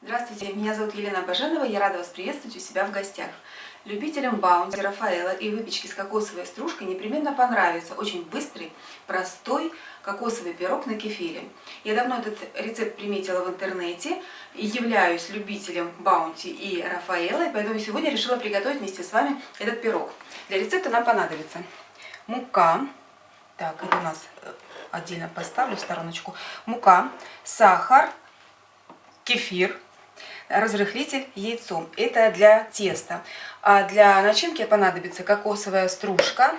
Здравствуйте, меня зовут Елена Баженова, я рада вас приветствовать у себя в гостях. Любителям баунти, Рафаэлло и выпечки с кокосовой стружкой непременно понравится очень быстрый, простой кокосовый пирог на кефире. Я давно этот рецепт приметила в интернете и являюсь любителем баунти и Рафаэлло, и поэтому сегодня решила приготовить вместе с вами этот пирог. Для рецепта нам понадобится мука, так, это у нас отдельно поставлю в стороночку, мука, сахар, кефир, разрыхлитель, яйцо. Это для теста. А для начинки понадобится кокосовая стружка,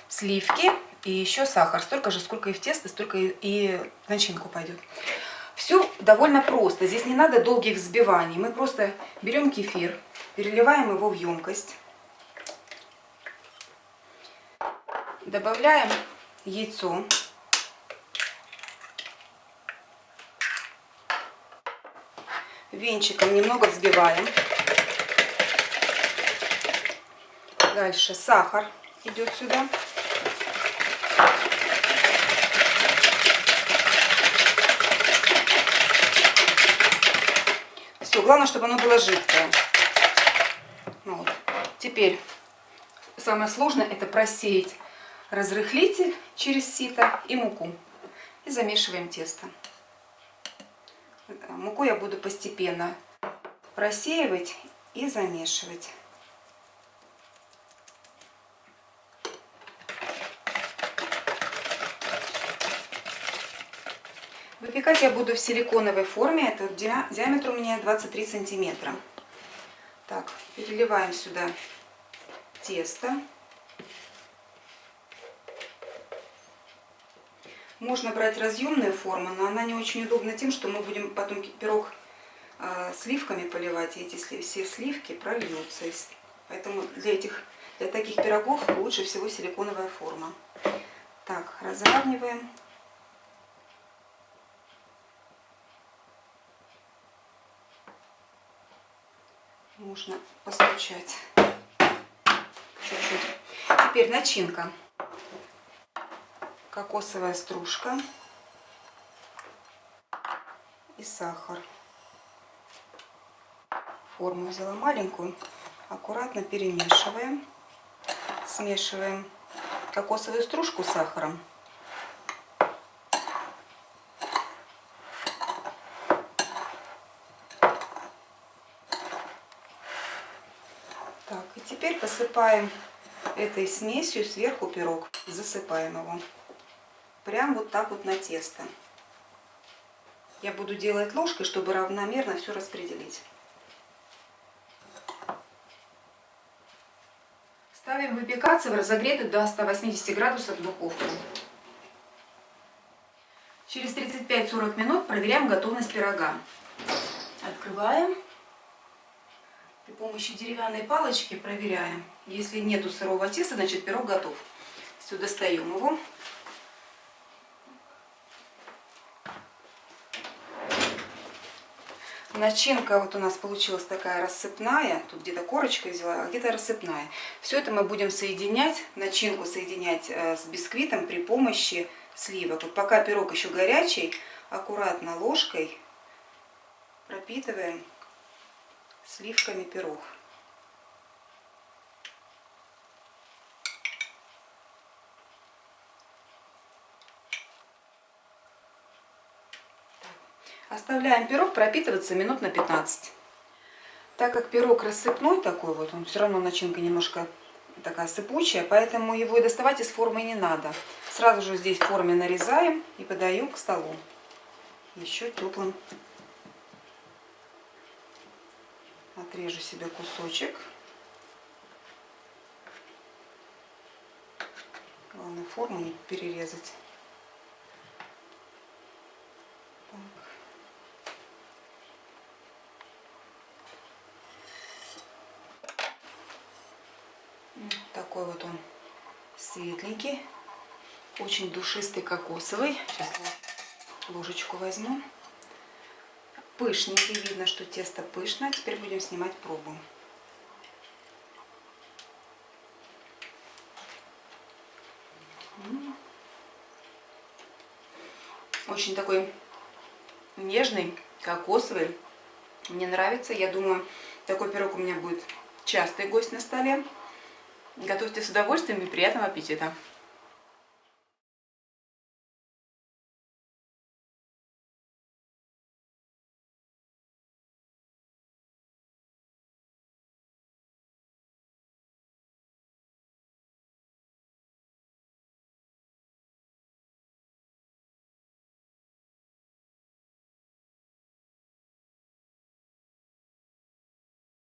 сливки и еще сахар. Столько же, сколько и в тесто, столько и в начинку пойдет. Все довольно просто. Здесь не надо долгих взбиваний. Мы просто берем кефир, переливаем его в емкость, добавляем яйцо. Венчиком немного взбиваем. Дальше сахар идет сюда. Все, главное, чтобы оно было жидкое. Вот. Теперь самое сложное — это просеять разрыхлитель через сито и муку. И замешиваем тесто. Муку я буду постепенно просеивать и замешивать. Выпекать я буду в силиконовой форме. Это диаметр у меня 23 сантиметра. Так, переливаем сюда тесто. Можно брать разъемную форму, но она не очень удобна тем, что мы будем потом пирог сливками поливать, и эти все сливки прольются. Поэтому для таких пирогов лучше всего силиконовая форма. Так, разравниваем. Можно постучать чуть-чуть. Теперь начинка. Кокосовая стружка и сахар. Форму взяла маленькую, аккуратно перемешиваем, смешиваем кокосовую стружку с сахаром. Так, и теперь посыпаем этой смесью сверху пирог, засыпаем его. Прям вот так вот на тесто. Я буду делать ложкой, чтобы равномерно все распределить. Ставим выпекаться в разогретую до 180 градусов духовку. Через 35-40 минут проверяем готовность пирога. Открываем. При помощи деревянной палочки проверяем. Если нету сырого теста, значит пирог готов. Все, достаем его. Начинка вот у нас получилась такая рассыпная. Тут где-то корочка взяла, а где-то рассыпная. Все это мы будем соединять, начинку соединять с бисквитом при помощи сливок. Вот пока пирог еще горячий, аккуратно ложкой пропитываем сливками пирог. Оставляем пирог пропитываться минут на 15. Так как пирог рассыпной такой вот, он все равно начинка немножко такая сыпучая, поэтому его и доставать из формы не надо. Сразу же здесь в форме нарезаем и подаем к столу. Еще теплым. Отрежу себе кусочек. Главное форму не перерезать. Так. Такой вот он светленький, очень душистый, кокосовый. Сейчас я ложечку возьму. Пышненький, видно, что тесто пышное. Теперь будем снимать пробу. Очень такой нежный, кокосовый, Мне нравится. Я думаю, такой пирог у меня будет частый гость на столе. Готовьте с удовольствием и приятного аппетита!